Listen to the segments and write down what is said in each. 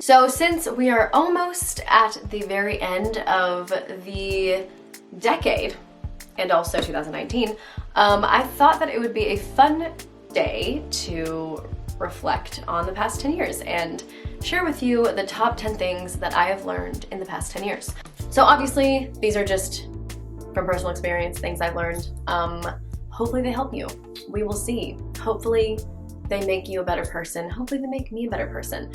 So since we are almost at the very end of the decade, and also 2019, I thought that it would be a fun day to reflect on the past 10 years and share with you the top 10 things that I have learned in the past 10 years. So obviously, these are just from personal experience, things I've learned. Hopefully they help you. We will see. Hopefully they make you a better person. Hopefully they make me a better person.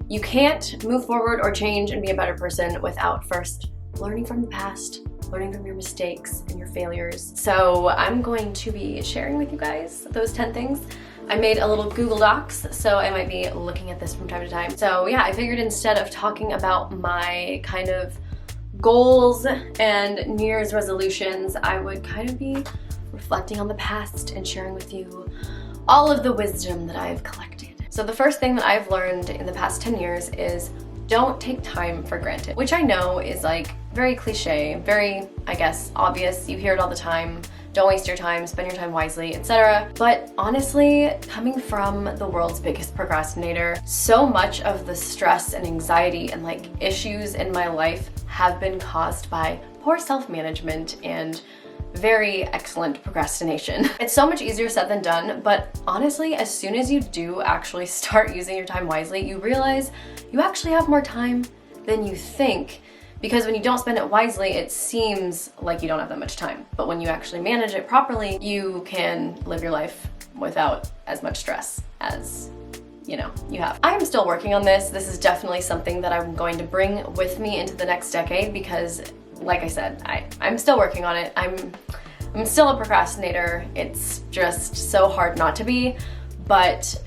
You can't move forward or change and be a better person without first learning from the past, learning from your mistakes and your failures. So I'm going to be sharing with you guys those 10 things. I made a little Google Docs, so I might be looking at this from time to time. So yeah, I figured instead of talking about my kind of goals and New Year's resolutions, I would kind of be reflecting on the past and sharing with you all of the wisdom that I've collected. So the first thing that I've learned in the past 10 years is don't take time for granted, which I know is like very cliche, very, I guess, obvious. You hear it all the time. Don't waste your time, spend your time wisely, etc. But honestly, coming from the world's biggest procrastinator, so much of the stress and anxiety and like issues in my life have been caused by poor self-management and very excellent procrastination. It's so much easier said than done, but honestly, as soon as you do actually start using your time wisely, you realize you actually have more time than you think. Because when you don't spend it wisely, it seems like you don't have that much time. But when you actually manage it properly, you can live your life without as much stress as you have. I am still working on this. This is definitely something that I'm going to bring with me into the next decade because, like I said, I'm still working on it. I'm still a procrastinator. It's just so hard not to be, but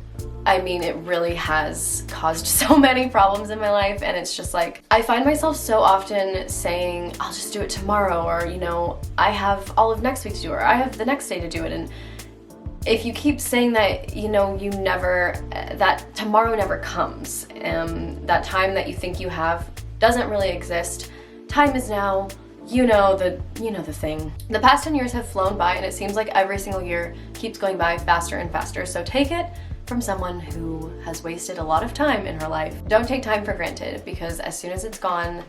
I mean, it really has caused so many problems in my life, and it's just like, I find myself so often saying, I'll just do it tomorrow, or, I have all of next week to do it, or I have the next day to do it, and if you keep saying that, that tomorrow never comes, that time that you think you have doesn't really exist. Time is now, the thing. The past 10 years have flown by, and it seems like every single year keeps going by faster and faster, so take it from someone who has wasted a lot of time in her life. Don't take time for granted, because as soon as it's gone,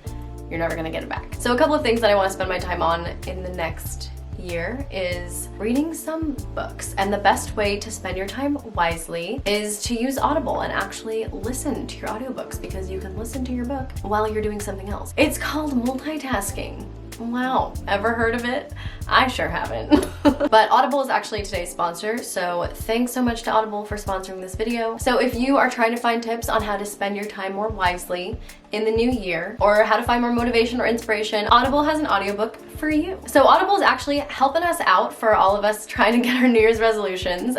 you're never gonna get it back. So a couple of things that I wanna spend my time on in the next year is reading some books. And the best way to spend your time wisely is to use Audible and actually listen to your audiobooks, because you can listen to your book while you're doing something else. It's called multitasking. Wow, ever heard of it? I sure haven't. But Audible is actually today's sponsor, so thanks so much to Audible for sponsoring this video. So if you are trying to find tips on how to spend your time more wisely in the new year, or how to find more motivation or inspiration, Audible has an audiobook for you. So Audible is actually helping us out for all of us trying to get our New Year's resolutions.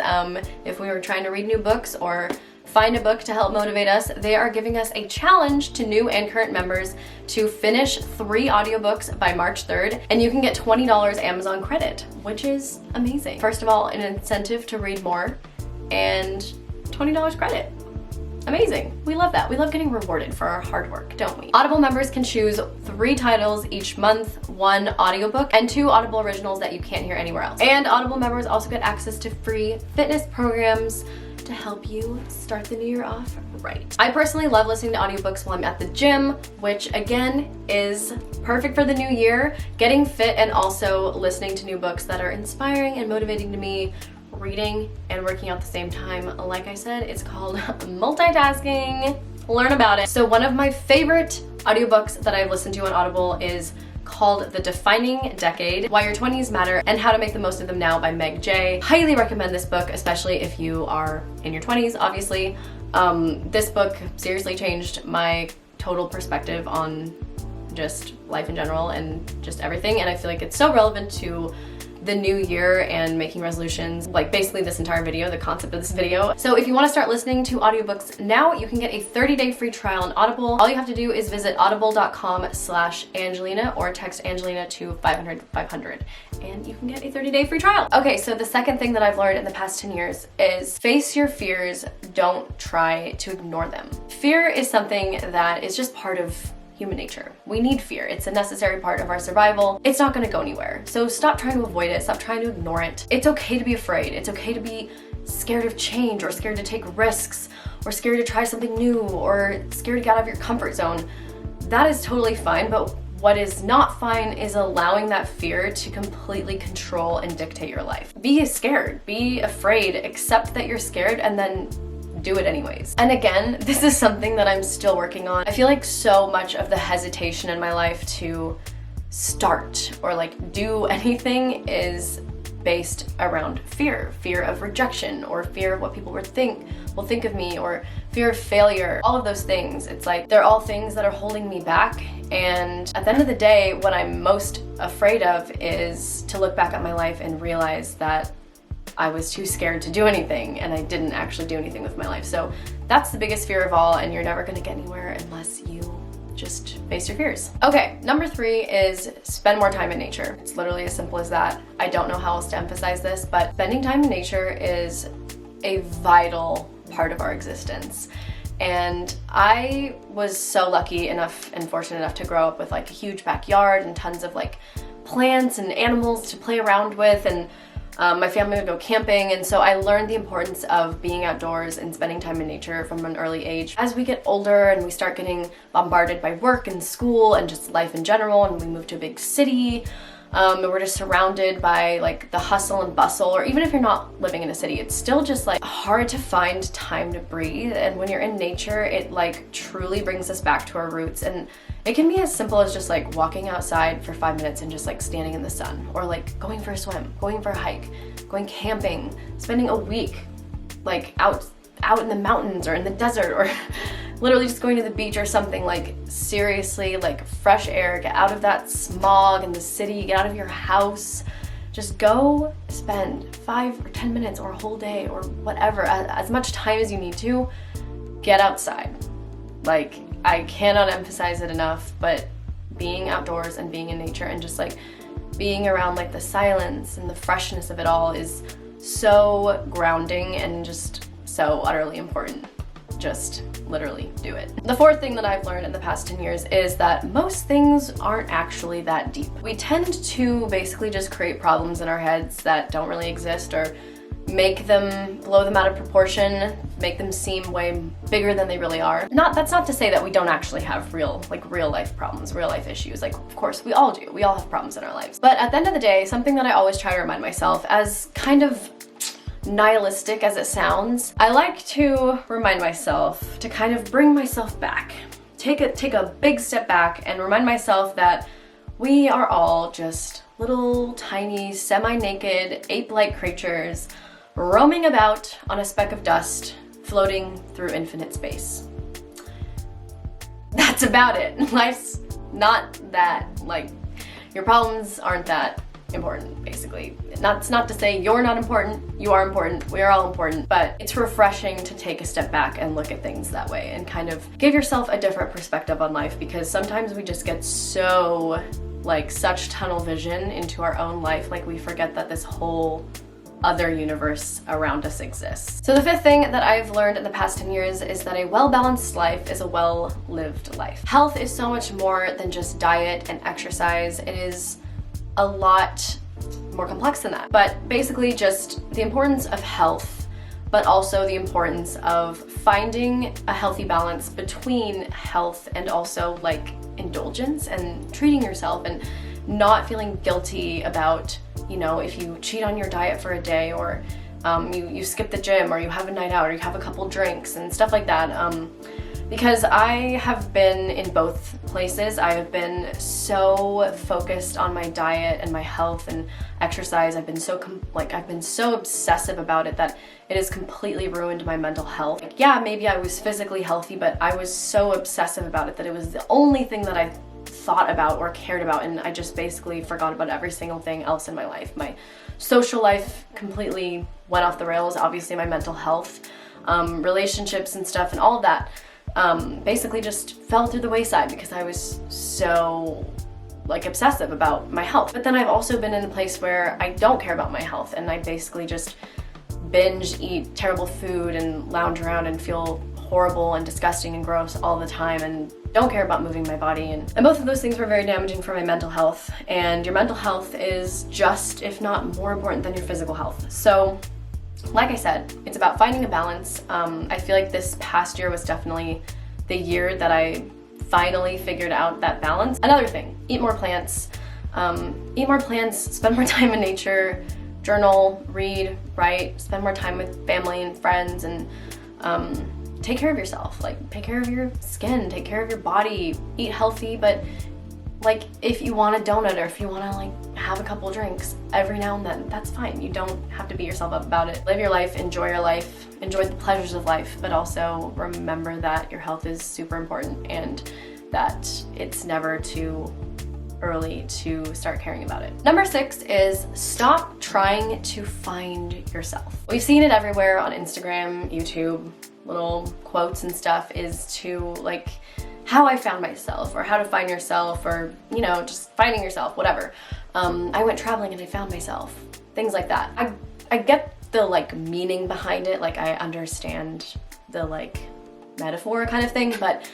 If we were trying to read new books or find a book to help motivate us, they are giving us a challenge to new and current members to finish 3 audiobooks by March 3rd, and you can get $20 Amazon credit, which is amazing. First of all, an incentive to read more, and $20 credit. Amazing. We love that. We love getting rewarded for our hard work, don't we? Audible members can choose 3 titles each month, 1 audiobook, and 2 Audible originals that you can't hear anywhere else. And Audible members also get access to free fitness programs to help you start the new year off right. I personally love listening to audiobooks while I'm at the gym, which again is perfect for the new year, getting fit and also listening to new books that are inspiring and motivating to me, reading and working out at the same time. Like I said, it's called multitasking. Learn about it. So one of my favorite audiobooks that I've listened to on Audible is called The Defining Decade, Why Your 20s Matter and How to Make the Most of Them Now by Meg Jay. Highly recommend this book, especially if you are in your 20s, obviously. This book seriously changed my total perspective on just life in general and just everything, and I feel like it's so relevant to the new year and making resolutions, like basically this entire video, the concept of this video. So if you want to start listening to audiobooks now, you can get a 30-day free trial on Audible. All you have to do is visit audible.com/Angelina or text Angelina to 500-500 and you can get a 30-day free trial. Okay, so the second thing that I've learned in the past 10 years is face your fears, don't try to ignore them. Fear is something that is just part of human nature. We need fear. It's a necessary part of our survival. It's not gonna go anywhere. So stop trying to avoid it. Stop trying to ignore it. It's okay to be afraid. It's okay to be scared of change or scared to take risks or scared to try something new, or scared to get out of your comfort zone. That is totally fine, but what is not fine is allowing that fear to completely control and dictate your life. Be scared, be afraid, accept that you're scared, and then do it anyways. And again, this is something that I'm still working on. I feel like so much of the hesitation in my life to start or like do anything is based around fear of rejection, or fear of what people will think of me, or fear of failure. All of those things, it's like they're all things that are holding me back. And at the end of the day, what I'm most afraid of is to look back at my life and realize that I was too scared to do anything, and I didn't actually do anything with my life. So that's the biggest fear of all, and you're never gonna get anywhere unless you just face your fears. Okay, number 3 is spend more time in nature. It's literally as simple as that. I don't know how else to emphasize this, but spending time in nature is a vital part of our existence. And I was so lucky enough and fortunate enough to grow up with like a huge backyard and tons of like plants and animals to play around with, and my family would go camping, and so I learned the importance of being outdoors and spending time in nature from an early age. As we get older and we start getting bombarded by work and school and just life in general, and we move to a big city, and we're just surrounded by like the hustle and bustle, or even if you're not living in a city, it's still just like hard to find time to breathe. And when you're in nature, it like truly brings us back to our roots. And it can be as simple as just like walking outside for 5 minutes and just like standing in the sun, or like going for a swim, going for a hike, going camping, spending a week like out in the mountains or in the desert, or literally just going to the beach or something. Like seriously, like fresh air, get out of that smog in the city, get out of your house. Just go spend 5 or 10 minutes or a whole day or whatever, as much time as you need to, get outside. Like, I cannot emphasize it enough, but being outdoors and being in nature and just like being around like the silence and the freshness of it all is so grounding and just so utterly important. Just literally do it. The 4th thing that I've learned in the past 10 years is that most things aren't actually that deep. We tend to basically just create problems in our heads that don't really exist, or blow them out of proportion, make them seem way bigger than they really are. That's not to say that we don't actually have real life problems, real life issues. Like, of course, we all do. We all have problems in our lives. But at the end of the day, something that I always try to remind myself, as kind of nihilistic as it sounds, I like to remind myself to kind of bring myself back. Take a big step back and remind myself that we are all just little tiny, semi-naked, ape-like creatures roaming about on a speck of dust, floating through infinite space. That's about it. Life's not that, like, your problems aren't that important, basically. It's not to say you're not important, you are important, we are all important, but it's refreshing to take a step back and look at things that way and kind of give yourself a different perspective on life, because sometimes we just get so, like, such tunnel vision into our own life, like we forget that this whole other universe around us exists. So the 5th thing that I've learned in the past 10 years is that a well-balanced life is a well-lived life. Health is so much more than just diet and exercise. It is a lot more complex than that. But basically just the importance of health, but also the importance of finding a healthy balance between health and also like indulgence and treating yourself, and not feeling guilty about, you know, if you cheat on your diet for a day, or you skip the gym, or you have a night out, or you have a couple drinks and stuff like that. Because I have been in both places. I have been so focused on my diet and my health and exercise. I've been so obsessive about it that it has completely ruined my mental health. Like, yeah, maybe I was physically healthy, but I was so obsessive about it that it was the only thing that I thought about or cared about, and I just basically forgot about every single thing else in my life. My social life completely went off the rails, obviously my mental health, relationships and stuff, and all of that basically just fell through the wayside because I was so like obsessive about my health. But then I've also been in a place where I don't care about my health, and I basically just binge eat terrible food and lounge around and feel horrible and disgusting and gross all the time, and don't care about moving my body. And both of those things were very damaging for my mental health, and your mental health is just, if not more important than your physical health. So like I said, it's about finding a balance. I feel like this past year was definitely the year that I finally figured out that balance. Another thing, eat more plants, spend more time in nature, journal, read, write, spend more time with family and friends, and take care of yourself. Like, take care of your skin, take care of your body, eat healthy, but like, if you want a donut or if you want to like have a couple drinks every now and then, that's fine. You don't have to beat yourself up about it. Live your life, enjoy the pleasures of life, but also remember that your health is super important and that it's never too early to start caring about it. Number 6 is stop trying to find yourself. We've seen it everywhere on Instagram, YouTube, little quotes and stuff, is to like how I found myself, or how to find yourself, or you know, just finding yourself, whatever. I went traveling and I found myself, things like that. I get the like meaning behind it, like I understand the like metaphor kind of thing, but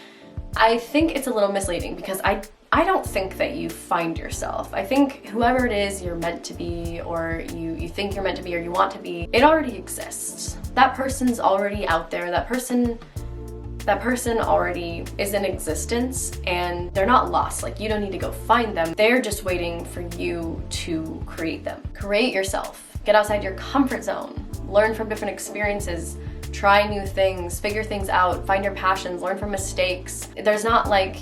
I think it's a little misleading because I don't think that you find yourself. I think whoever it is you're meant to be, or you think you're meant to be, or you want to be, it already exists. That person's already out there. That person already is in existence, and they're not lost. Like, you don't need to go find them. They're just waiting for you to create them. Create yourself. Get outside your comfort zone. Learn from different experiences. Try new things. Figure things out. Find your passions. Learn from mistakes. There's not like,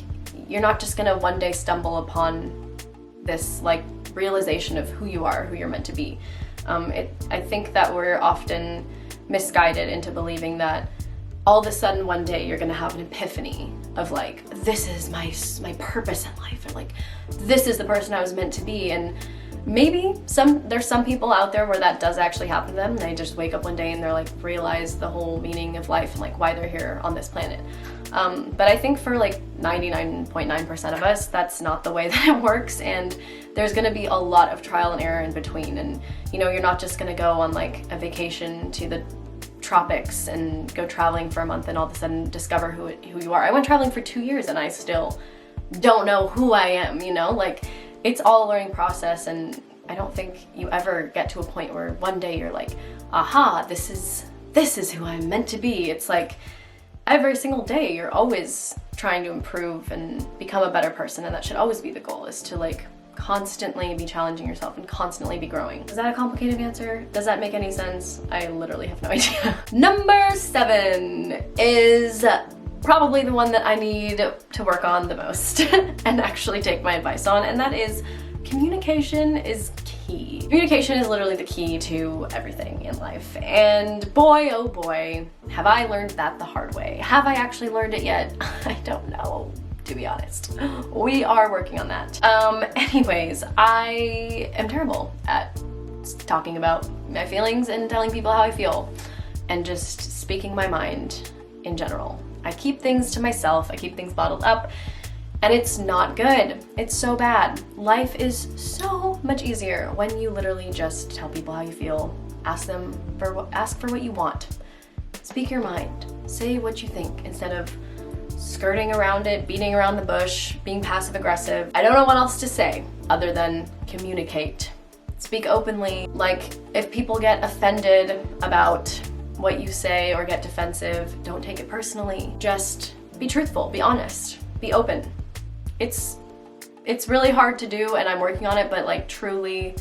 you're not just gonna one day stumble upon this like realization of who you are, who you're meant to be. I think that we're often misguided into believing that all of a sudden one day you're gonna have an epiphany of like, this is my purpose in life, and like, this is the person I was meant to be. And maybe there's some people out there where that does actually happen to them. They just wake up one day and they're like, realize the whole meaning of life and like why they're here on this planet. But I think for like 99.9% of us, that's not the way that it works, and there's gonna be a lot of trial and error in between. And you know, you're not just gonna go on like a vacation to the tropics and go traveling for a month and all of a sudden discover who you are. I went traveling for 2 years and I still don't know who I am, you know? Like, it's all a learning process, and I don't think you ever get to a point where one day you're like, aha, this is who I'm meant to be. It's like every single day you're always trying to improve and become a better person, and that should always be the goal, is to like constantly be challenging yourself and constantly be growing. Is that a complicated answer? Does that make any sense? I literally have no idea. Number 7 is probably the one that I need to work on the most and actually take my advice on, and that is communication is key. Communication is literally the key to everything in life, and boy, oh boy, have I learned that the hard way. Have I actually learned it yet? I don't know, to be honest. We are working on that. Anyways, I am terrible at talking about my feelings and telling people how I feel, and just speaking my mind in general. I keep things to myself, I keep things bottled up, and it's not good. It's so bad. Life is so much easier when you literally just tell people how you feel, ask for what you want. Speak your mind, say what you think, instead of skirting around it, beating around the bush, being passive aggressive. I don't know what else to say other than communicate. Speak openly. Like, if people get offended about what you say or get defensive, don't take it personally. Just be truthful, be honest, be open. It's really hard to do, and I'm working on it, but like, truly,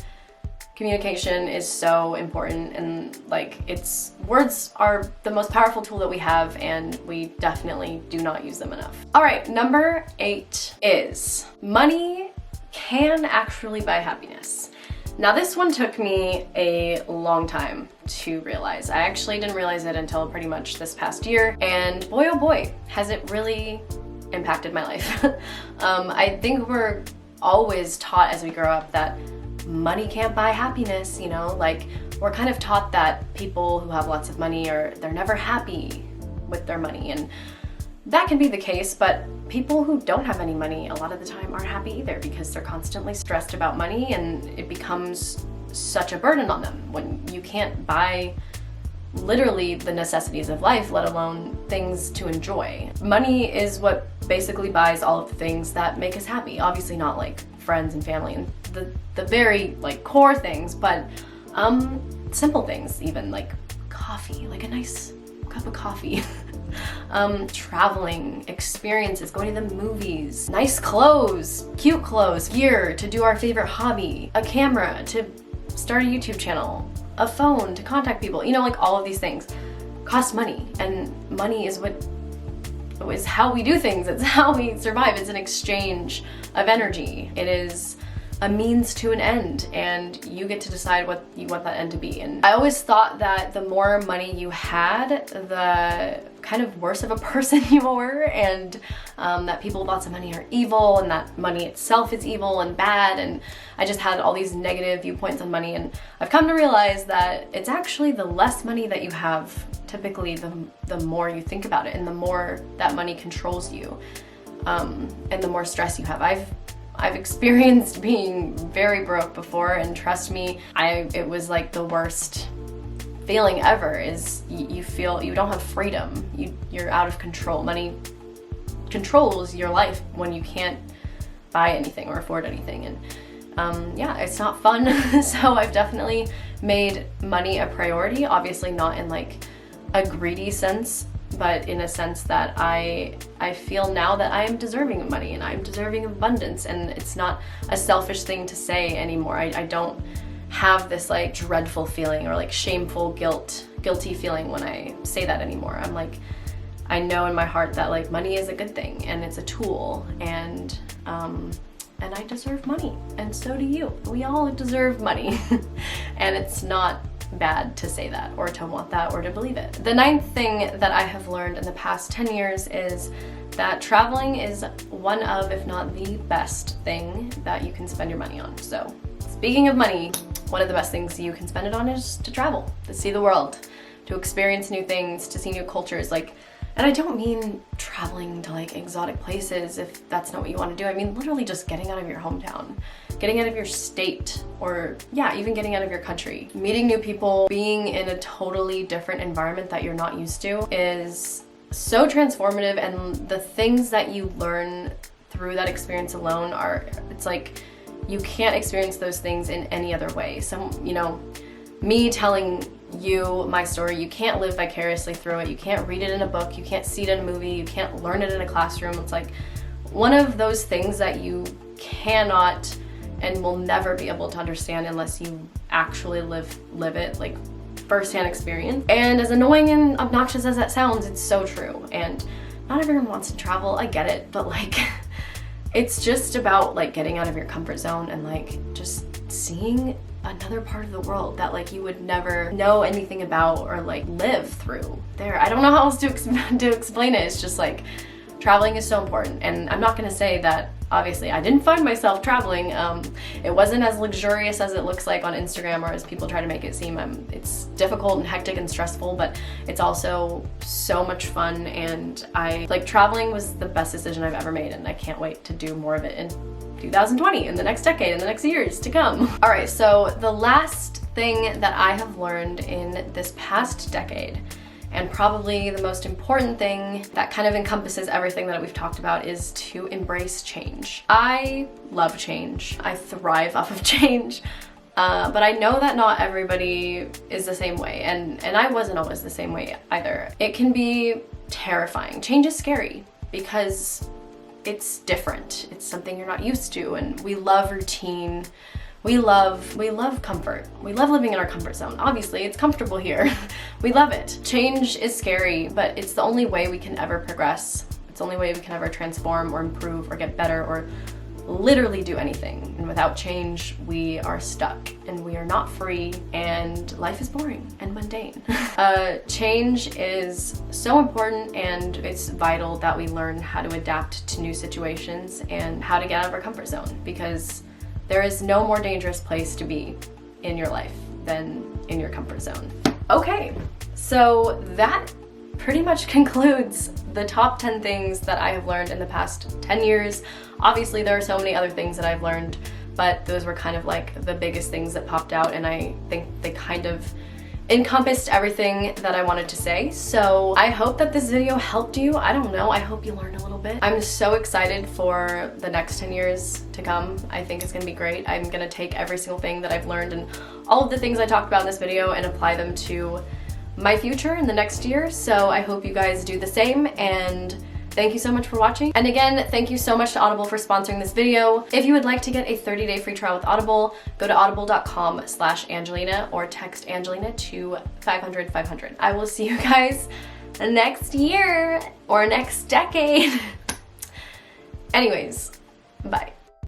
communication is so important, and like, words are the most powerful tool that we have, and we definitely do not use them enough. All right, number 8 is money can actually buy happiness. Now, this one took me a long time to realize. I actually didn't realize it until pretty much this past year, and boy oh boy, has it really impacted my life. I think we're always taught as we grow up that money can't buy happiness, you know? Like, we're kind of taught that people who have lots of money they're never happy with their money, and that can be the case, but people who don't have any money a lot of the time aren't happy either, because they're constantly stressed about money, and it becomes such a burden on them when you can't buy literally the necessities of life, let alone things to enjoy. Money is what basically buys all of the things that make us happy. Obviously not like friends and family and the very like core things, but simple things, even like coffee, like a nice cup of coffee. Traveling, experiences, going to the movies, nice clothes, cute clothes, gear to do our favorite hobby, a camera to start a YouTube channel, a phone to contact people, you know, like all of these things cost money, and money is how we do things. It's how we survive. It's an exchange of energy. It is a means to an end, and you get to decide what you want that end to be. And I always thought that the more money you had, the kind of worse of a person you were, and that people with lots of money are evil, and that money itself is evil and bad, and I just had all these negative viewpoints on money. And I've come to realize that it's actually the less money that you have, typically the more you think about it, and the more that money controls you, and the more stress you have. I've experienced being very broke before, and trust me, it was like the worst feeling ever. Is you feel you don't have freedom. You're out of control. Money controls your life when you can't buy anything or afford anything, and yeah, it's not fun. So I've definitely made money a priority. Obviously not in like a greedy sense, but in a sense that I feel now that I am deserving of money and I'm deserving of abundance, and it's not a selfish thing to say anymore. I don't have this like dreadful feeling or like shameful guilty feeling when I say that anymore. I'm like, I know in my heart that like money is a good thing and it's a tool, and I deserve money, and so do you. We all deserve money. And it's not bad to say that or to want that or to believe it. The ninth thing that I have learned in the past 10 years is that traveling is one of, if not the best thing that you can spend your money on. So speaking of money, one of the best things you can spend it on is to travel, to see the world, to experience new things, to see new cultures. Like, and I don't mean traveling to like exotic places if that's not what you want to do. I mean literally just getting out of your hometown, getting out of your state, or yeah, even getting out of your country. Meeting new people, being in a totally different environment that you're not used to is so transformative, and the things that you learn through that experience alone it's like you can't experience those things in any other way. So, you know, me telling you my story, you can't live vicariously through it. You can't read it in a book. You can't see it in a movie. You can't learn it in a classroom. It's like one of those things that you cannot and will never be able to understand unless you actually live it, like firsthand experience. And as annoying and obnoxious as that sounds, it's so true. And not everyone wants to travel, I get it, but like it's just about like getting out of your comfort zone and like just seeing another part of the world that like you would never know anything about or like live through there. I don't know how else to explain it. It's just like traveling is so important. And I'm not gonna say that obviously I didn't find myself traveling. It wasn't as luxurious as it looks like on Instagram or as people try to make it seem. It's difficult and hectic and stressful, but it's also so much fun, and traveling was the best decision I've ever made, and I can't wait to do more of it in 2020 and the next decade and the next years to come. All right, so the last thing that I have learned in this past decade, and probably the most important thing that kind of encompasses everything that we've talked about, is to embrace change. I love change. I thrive off of change. But I know that not everybody is the same way, and I wasn't always the same way either. It can be terrifying. Change is scary because it's different. It's something you're not used to, and we love routine. We love comfort. We love living in our comfort zone. Obviously, it's comfortable here. We love it. Change is scary, but it's the only way we can ever progress. It's the only way we can ever transform or improve or get better or literally do anything. And without change, we are stuck and we are not free, and life is boring and mundane. Change is so important, and it's vital that we learn how to adapt to new situations and how to get out of our comfort zone, because there is no more dangerous place to be in your life than in your comfort zone. Okay, so that pretty much concludes the top 10 things that I have learned in the past 10 years. Obviously, there are so many other things that I've learned, but those were kind of like the biggest things that popped out, and I think they kind of encompassed everything that I wanted to say. So I hope that this video helped you. I don't know, I hope you learned a little bit. I'm so excited for the next 10 years to come. I think it's gonna be great. I'm gonna take every single thing that I've learned and all of the things I talked about in this video and apply them to my future in the next year, so I hope you guys do the same, and thank you so much for watching. And again, thank you so much to Audible for sponsoring this video. If you would like to get a 30-day free trial with Audible, go to audible.com/Angelina or text Angelina to 500-500. I will see you guys next year or next decade. Anyways, bye.